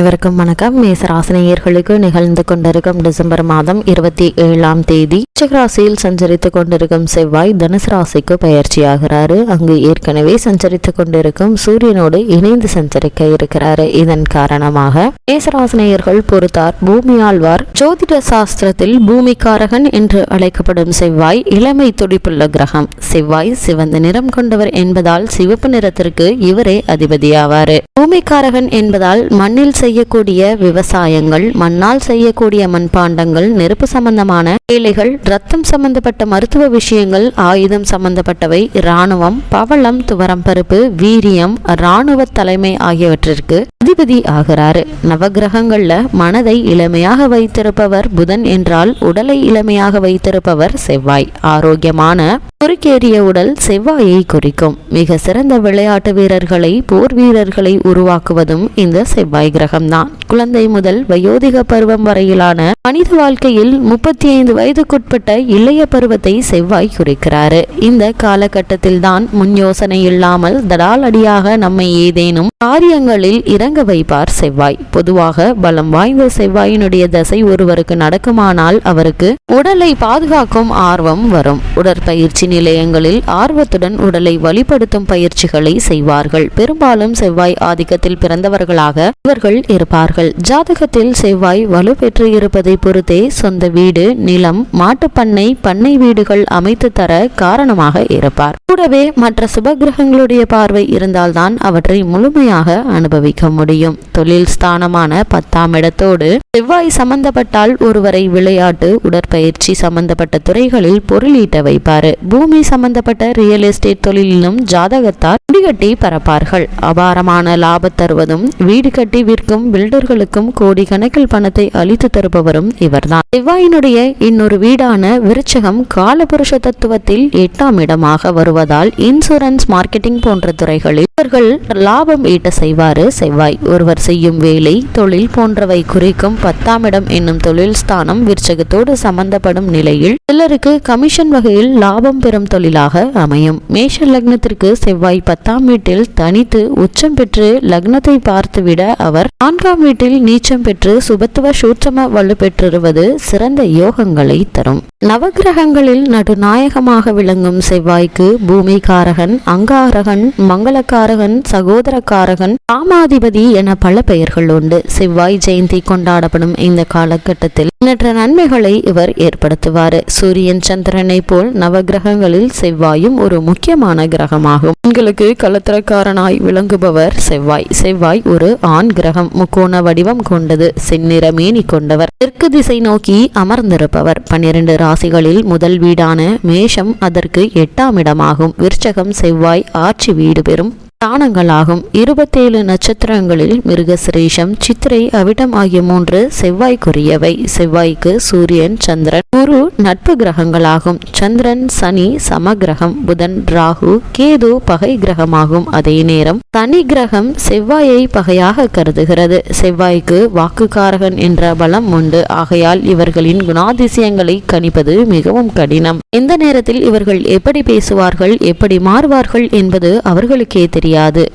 அனைவருக்கும் வணக்கம். மேசராசினியர்களுக்கு நிகழ்ந்து கொண்டிருக்கும் டிசம்பர் மாதம் 27ஆம் தேதி ராசியில் சஞ்சரித்து கொண்டிருக்கும் செவ்வாய் தனுசு ராசிக்கு பயிற்சியாகிறாரு. அங்கு ஏற்கனவே சஞ்சரித்து கொண்டிருக்கும் சூரியனோடு இணைந்து சஞ்சரிக்க இருக்கிறாரு. இதன் காரணமாக மேசராசினியர்கள் பொறுத்தார் பூமி ஆழ்வார் ஜோதிட சாஸ்திரத்தில் பூமிக்காரகன் என்று அழைக்கப்படும் செவ்வாய் இளமை துடிப்புள்ள கிரகம். செவ்வாய் சிவந்த நிறம் கொண்டவர் என்பதால் சிவப்பு நிறத்திற்கு இவரே அதிபதியாவாரு. பூமிக்காரகன் என்பதால் மண்ணில் செய்யக்கூடிய விவசாயங்கள், மண்ணால் செய்யக்கூடிய மண்பாண்டங்கள், நெருப்பு சம்பந்தமான வேலைகள், ரத்தம் சம்பந்தப்பட்ட மருத்துவ விஷயங்கள், ஆயுதம் சம்பந்தப்பட்டவை, இராணுவம், பவளம், துவரம் பருப்பு, வீரியம், இராணுவ தலைமை ஆகியவற்றிற்கு அதிபதி ஆகிறாரு. நவகிரகங்கள்ல மனதை இளமையாக வைத்திருப்பவர் புதன் என்றால் உடலை இளமையாக வைத்திருப்பவர் செவ்வாய். ஆரோக்கியமான குறுக்கேறிய உடல் செவ்வாயை குறிக்கும். மிக சிறந்த விளையாட்டு வீரர்களை, போர் வீரர்களை உருவாக்குவதும் இந்த செவ்வாய் கிரகம்தான். குழந்தை முதல் வயோதிக பருவம் வரையிலான மனித வாழ்க்கையில் 35 வயதுக்குட்பட்ட இளைய பருவத்தை செவ்வாய் குறிக்கிறாரு. இந்த காலகட்டத்தில் தான் முன் யோசனை இல்லாமல் தடாலடியாக நம்மை ஏதேனும் காரியங்களில் இறங்க வைப்பார் செவ்வாய். பொதுவாக பலம் வாய்ந்த செவ்வாயினுடைய தசை ஒருவருக்கு நடக்குமானால் அவருக்கு உடலை பாதுகாக்கும் ஆர்வம் வரும். உடற்பயிற்சி நிலையங்களில் ஆர்வத்துடன் உடலை வழிபடுத்தும் பயிற்சிகளை செய்வார்கள். பெரும்பாலும் செவ்வாய் ஆதிக்கத்தில் பிறந்தவர்களாக இவர்கள் இருப்பார்கள். ஜாதகத்தில் செவ்வாய் வலுப்பெற்று இருப்பதை பொறுத்தே சொந்த வீடு, நிலம், மாட்டுப்பண்ணை, பண்ணை வீடுகள் அமைத்து தர காரணமாக இருப்பார். கூடவே மற்ற சுபகிரகங்களுடைய பார்வை இருந்தால்தான் அவற்றை முழுமையாக அனுபவிக்க முடியும். தொழில் ஸ்தானமான 10ஆம் இடத்தோடு செவ்வாய் சம்பந்தப்பட்டால் ஒருவரை விளையாட்டு, உடற்பயிற்சி சம்பந்தப்பட்ட துறைகளில் பொருளீட்ட வைப்பாரு. பூமி சம்பந்தப்பட்ட ரியல் எஸ்டேட் தொழிலிலும் ஜாதகத்தார் முடிகட்டி பரப்பார்கள். அபாரமான லாபம் தருவதும் வீடு கட்டி விற்கும் பில்டர்களுக்கும் கோடி கணக்கில் பணத்தை அளித்து தருபவரும் இவர்தான். செவ்வாயினுடைய இன்னொரு வீடான விருச்சகம் காலபுருஷ தத்துவத்தில் 8ஆம் இடமாக வருவதால் இன்சூரன்ஸ், மார்க்கெட்டிங் போன்ற துறைகளில் இவர்கள் லாபம் ஈட்ட செய்வாரு செவ்வாய். ஒருவர் செய்யும் வேலை, தொழில் போன்றவை குறிக்கும் 10ஆம் இடம் என்னும் தொழில் ஸ்தானம் விருச்சகத்தோடு சம்பந்தப்படும் நிலையில் சிலருக்கு கமிஷன் வகையில் லாபம் பெறும் தொழிலாக அமையும். மேஷ லக்னத்திற்கு செவ்வாய் 10ஆம் வீட்டில் தனித்து உச்சம் பெற்று லக்னத்தை பார்த்துவிட அவர் 4ஆம் வீட்டில் நீச்சம் பெற்று சுபத்துவ சூட்சம வலு பெற்றிருவது சிறந்த யோகங்களை தரும். நவகிரகங்களில் நடுநாயகமாக விளங்கும் செவ்வாய்க்கு பூமிகாரகன், அங்காரகன், மங்களக்காரகன், சகோதரக்காரகன், காமாதிபதி என பல பெயர்கள் உண்டு. செவ்வாய் ஜெயந்தி கொண்டாடப்படும் இந்த காலகட்டத்தில் எண்ணற்ற நன்மைகளை இவர் ஏற்படுத்துவார். சூரியன், சந்திரனை போல் நவகிரகங்களில் செவ்வாயும் ஒரு முக்கியமான கிரகமாகும். பெண்களுக்கு கலத்திரக்காரனாய் விளங்குபவர் செவ்வாய். செவ்வாய் ஒரு ஆண் கிரகம். முக்கோண வடிவம் கொண்டது. செந்நிற மேனி கொண்டவர். தெற்கு திசை நோக்கி அமர்ந்திருப்பவர். 12 ராசிகளில் முதல் வீடான மேஷம் அதற்கு 8ஆம் இடமாகும். விருச்சகம் செவ்வாய் ஆட்சி வீடு பெறும் ஸ்தானங்களாகும். 27 நட்சத்திரங்களில் மிருகசிரேஷம், சித்திரை, அவிட்டம் ஆகிய 3 செவ்வாய்க்குரியவை. செவ்வாய்க்கு சூரியன், சந்திரன், குரு நட்பு கிரகங்களாகும். சந்திரன், சனி சமகிரகம். புதன், ராகு, கேது பகை கிரகமாகும். அதே நேரம் சனி கிரகம் செவ்வாயை பகையாக கருதுகிறது. செவ்வாய்க்கு வாக்குக்காரகன் என்ற பலம் உண்டு. ஆகையால் இவர்களின் குணாதிசயங்களை கணிப்பது மிகவும் கடினம். எந்த நேரத்தில் இவர்கள் எப்படி பேசுவார்கள், எப்படி மாறுவார்கள் என்பது அவர்களுக்கே தெரியும்.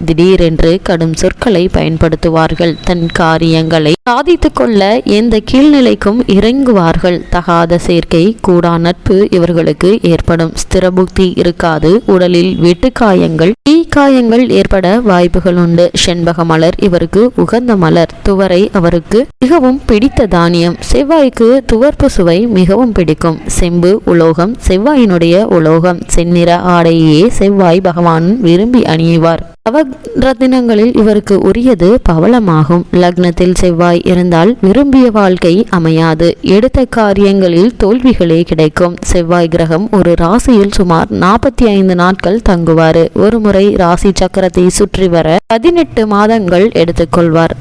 திடீரென்று கடும் சொற்களை பயன்படுத்துவார்கள். தன் காரியங்களை சாதித்துக் கொள்ள எந்த கீழ்நிலைக்கும் இறங்குவார்கள். தகாத சேர்க்கை, கூடா நட்பு இவர்களுக்கு ஏற்படும். ஸ்திரபுக்தி இருக்காது. உடலில் வெட்டுக்காயங்கள், தீக்காயங்கள் ஏற்பட வாய்ப்புகள் உண்டு. செண்பக மலர் இவருக்கு உகந்த மலர். துவரை அவருக்கு மிகவும் பிடித்த தானியம். செவ்வாய்க்கு துவர்ப்பு சுவை மிகவும் பிடிக்கும். செம்பு உலோகம் செவ்வாயினுடைய உலோகம். செந்நிற ஆடையே செவ்வாய் பகவான் விரும்பி அணிவார். நவரத்தினங்களில் இவருக்கு உரியது பவளமாகும். லக்னத்தில் செவ்வாய் இருந்தால் விரும்பிய வாழ்க்கை அமையாது. எடுத்த காரியங்களில் தோல்விகளே கிடைக்கும். செவ்வாய் கிரகம் ஒரு ராசியில் சுமார் 45 நாட்கள் தங்குவார். ஒரு முறை ராசி சக்கரத்தை சுற்றி வர 18 மாதங்கள் எடுத்துக்கொள்வார்.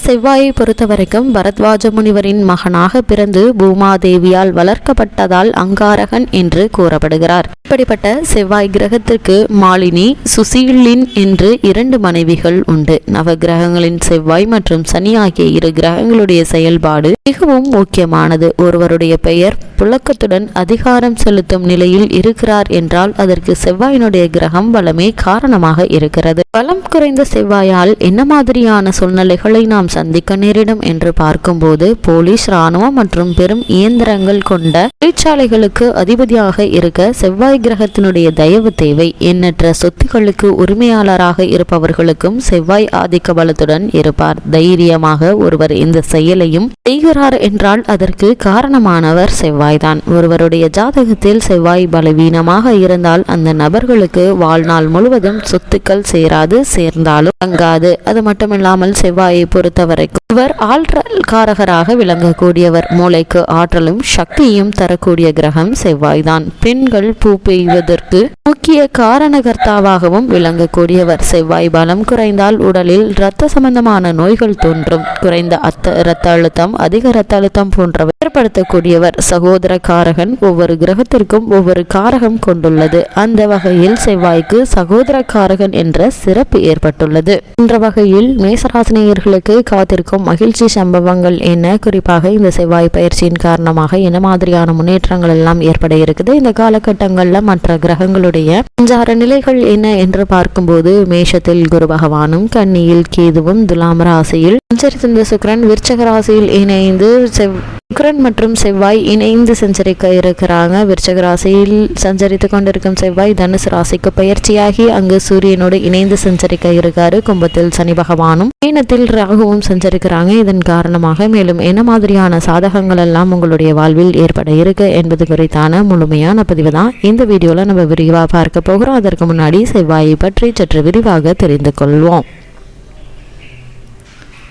செவ்வாயை பொறுத்தவரைக்கும் பரத்வாஜ முனிவரின் மகனாக பிறந்து பூமாதேவியால் வளர்க்கப்பட்டதால் அங்காரகன் என்று கூறப்படுகிறார். இப்படிப்பட்ட செவ்வாய் கிரகத்திற்கு மாலினி, சுசீலின் என்று 2 மனைவிகள் உண்டு. நவகிரகங்களின் செவ்வாய் மற்றும் சனி ஆகிய 2 கிரகங்களுடைய செயல்பாடு மிகவும் முக்கியமானது. ஒருவருடைய பெயர் புழக்கத்துடன் அதிகாரம் செலுத்தும் நிலையில் இருக்கிறார் என்றால் அதற்கு செவ்வாயினுடைய கிரகம் பலமே காரணமாக இருக்கிறது. பலம் குறைந்த செவ்வாயால் என்ன மாதிரியான சூழ்நிலைகளை நாம் சந்திக்க நேரிடும் என்று பார்க்கும்போது போலீஸ், இராணுவம் மற்றும் பெரும் இயந்திரங்கள் கொண்ட தொழிற்சாலைகளுக்கு அதிபதியாக இருக்க செவ்வாய் கிரகத்தினுடைய தயவு தேவை. எண்ணற்ற சொத்துக்களுக்கு உரிமையாளராக இருப்பவர்களுக்கும் செவ்வாய் ஆதிக்க பலத்துடன் இருப்பார். தைரியமாக ஒருவர் இந்த செயலையும் செய்கிறார் என்றால் அதற்கு காரணமானவர் செவ்வாய்தான். ஒருவருடைய ஜாதகத்தில் செவ்வாய் பலவீனமாக இருந்தால் அந்த நபர்களுக்கு வாழ்நாள் முழுவதும் சொத்துக்கள் சேராது, சேர்ந்தாலும் தங்காது. அது மட்டுமில்லாமல் செவ்வாயை பொறுத்தவரைக்கும் இவர் ஆற்றல்காரகராக விளங்கக்கூடியவர். மூளைக்கு ஆற்றலும் சக்தியும் தரக்கூடிய கிரகம் செவ்வாய்தான். பெண்கள் பூ பெய்வதற்கு முக்கிய காரணகர்த்தாவாகவும் விளங்கக்கூடியவர். செவ்வாய் பலம் குறைந்தால் உடலில் இரத்த சம்பந்தமான நோய்கள் தோன்றும். குறைந்த இரத்த அழுத்தம், அதிக இரத்த அழுத்தம் போன்றவை ஏற்படுத்தக்கூடியவர். சகோதர காரகன் ஒவ்வொரு கிரகத்திற்கும் ஒவ்வொரு காரகம் கொண்டுள்ளது. அந்த வகையில் செவ்வாய்க்கு சகோதர காரகன் என்ற சிறப்பு ஏற்பட்டுள்ளது. என்ற வகையில் மேசராசினியர்களுக்கு காத்திருக்கும் மகிழ்ச்சி சம்பவங்கள் என்ன, குறிப்பாக இந்த செவ்வாய் பயிற்சியின் காரணமாக என்ன மாதிரியான முன்னேற்றங்கள் எல்லாம் ஏற்பட இருக்குது, இந்த காலகட்டங்களில் மற்ற கிரகங்களுடைய சஞ்சார நிலைகள் என்ன என்று பார்க்கும்போது மேஷத்தில் குரு பகவானும், கன்னியில் கேதுவும், துலாம் ராசியில் சஞ்சரித்த சுக்கிரன், விருச்சக ராசியில் இணைந்து சுக்கிரன் மற்றும் செவ்வாய் இணைந்து சஞ்சரிக்க இருக்கிறாங்க. விருச்சக ராசியில் சஞ்சரித்து கொண்டிருக்கும் செவ்வாய் தனுசு ராசிக்கு பயிற்சியாகி அங்கு சூரியனோடு இணைந்து சஞ்சரிக்க இருக்காரு. கும்பத்தில் சனி பகவானும், மீனத்தில் ராகுவும் சஞ்சரிக்கிறாங்க. இதன் காரணமாக மேலும் என்ன மாதிரியான சாதகங்கள் எல்லாம் உங்களுடைய வாழ்வில் ஏற்பட இருக்கு என்பது குறித்தான முழுமையான பதிவு தான் இந்த வீடியோல நம்ம விரிவாக பார்க்க போகிறோம். அதற்கு முன்னாடி செவ்வாயை பற்றி சற்று விரிவாக தெரிந்து கொள்வோம்.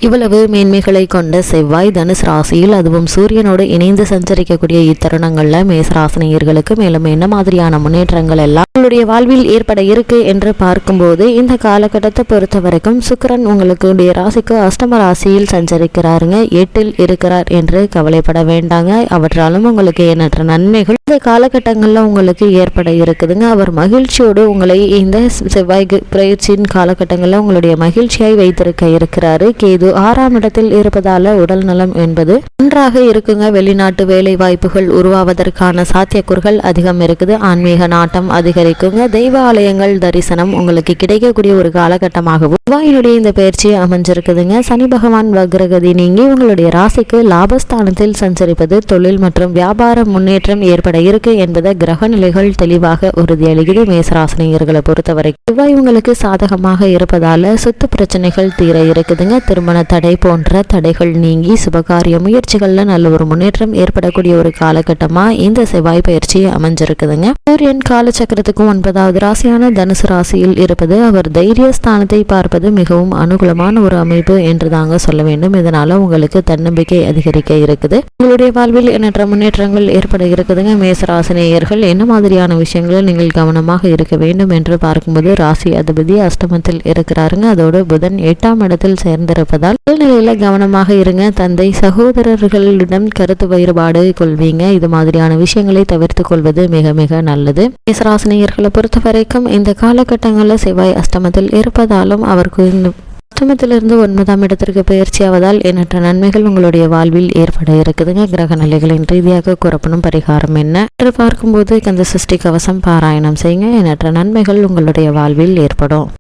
இவ்வளவு மேன்மைகளை கொண்ட செவ்வாய் தனுசு ராசியில், அதுவும் சூரியனோடு இணைந்து சஞ்சரிக்கக்கூடிய இத்தருணங்கள்ல மேசராசினியர்களுக்கு மேலும் என்ன மாதிரியான முன்னேற்றங்கள் எல்லாம் உங்களுடைய வாழ்வில் ஏற்பட இருக்கு என்று பார்க்கும்போது இந்த காலகட்டத்தை பொறுத்த வரைக்கும் சுக்கிரன் உங்களுடைய ராசிக்கு அஷ்டம ராசியில் சஞ்சரிக்கிறாருங்க. 8ல் இருக்கிறார் என்று கவலைப்பட வேண்டாங்க. அவற்றாலும் உங்களுக்கு எண்ணற்ற நன்மைகள் இந்த காலகட்டங்கள்ல உங்களுக்கு ஏற்பட இருக்குதுங்க. அவர் மகிழ்ச்சியோடு உங்களை இந்த செவ்வாய் பயிற்சியின் காலகட்டங்களில் உங்களுடைய மகிழ்ச்சியாய் வைத்திருக்க இருக்கிறாரு. கேது 6ஆம் இடத்தில் இருப்பதால உடல் நலம் என்பது நன்றாக இருக்குங்க. வெளிநாட்டு வேலை வாய்ப்புகள் உருவாவதற்கான சாத்தியக்கூறுகள் அதிகம் இருக்குது. ஆன்மீக நாட்டம் அதிகரிக்குங்க. தெய்வ ஆலயங்கள் தரிசனம் உங்களுக்கு கிடைக்கக்கூடிய ஒரு காலகட்டமாகவும் செவ்வாயினுடைய இந்த பயிற்சி அமைஞ்சிருக்குதுங்க. சனி பகவான் வக்ரகதி நீங்கி உங்களுடைய ராசிக்கு லாபஸ்தானத்தில் சஞ்சரிப்பது தொழில் மற்றும் வியாபார முன்னேற்றம் ஏற்பட இருக்கு என்பதை கிரக நிலைகள் தெளிவாக உறுதியளிக்குது. மேசராசினியர்களை பொறுத்தவரை செவ்வாய் உங்களுக்கு சாதகமாக இருப்பதால சொத்து பிரச்சனைகள் தீர இருக்குதுங்க. திருமண தடை போன்ற தடைகள் நீங்கி சுபகாரிய முயற்சிகள்ல நல்ல ஒரு முன்னேற்றம் ஏற்படக்கூடிய ஒரு காலகட்டமா இந்த செவ்வாய் பயிற்சி அமைஞ்சிருக்குதுங்க. சூரியன் காலச்சக்கரத்துக்கும் 9வது ராசியான தனுசு ராசியில் இருப்பது அவர் தைரிய ஸ்தானத்தை பார்ப்பது மிகவும் அனுகூலமான ஒரு அமைப்பு என்று தாங்க சொல்ல வேண்டும். இதனால உங்களுக்கு தன்னம்பிக்கை அதிகரிக்க இருக்குது. உங்களுடைய வாழ்வில் எண்ணற்ற முன்னேற்றங்கள் ஏற்பட இருக்குதுங்க. மேசராசினியர்கள் என்ன மாதிரியான விஷயங்களில் நீங்கள் கவனமாக இருக்க வேண்டும் என்று பார்க்கும்போது ராசி அதிபதி அஷ்டமத்தில் இருக்கிறாருங்க. அதோடு புதன் 8ஆம் இடத்தில் சேர்ந்திருப்பதால் நிலையில கவனமாக இருங்க. தந்தை சகோதரர்களிடம் கருத்து வேறுபாடு கொள்வீங்க. இது மாதிரியான விஷயங்களை தவிர்த்து கொள்வது மிக மிக நல்லது. மேசராசினியர்களை பொறுத்த வரைக்கும் இந்த காலகட்டங்களில் செவ்வாய் அஷ்டமத்தில் இருப்பதாலும் அவருக்கு அஷ்டமத்திலிருந்து 9ஆம் இடத்திற்கு பயிற்சியாவதால் எண்ணற்ற நன்மைகள் உங்களுடைய வாழ்வில் ஏற்பட இருக்குதுங்க. கிரக நிலைகளின் ரீதியாக கூறப்படும் பரிகாரம் என்ன என்று பார்க்கும்போது கந்த சஷ்டி கவசம் பாராயணம் செய்யுங்க. எண்ணற்ற நன்மைகள் உங்களுடைய வாழ்வில் ஏற்படும்.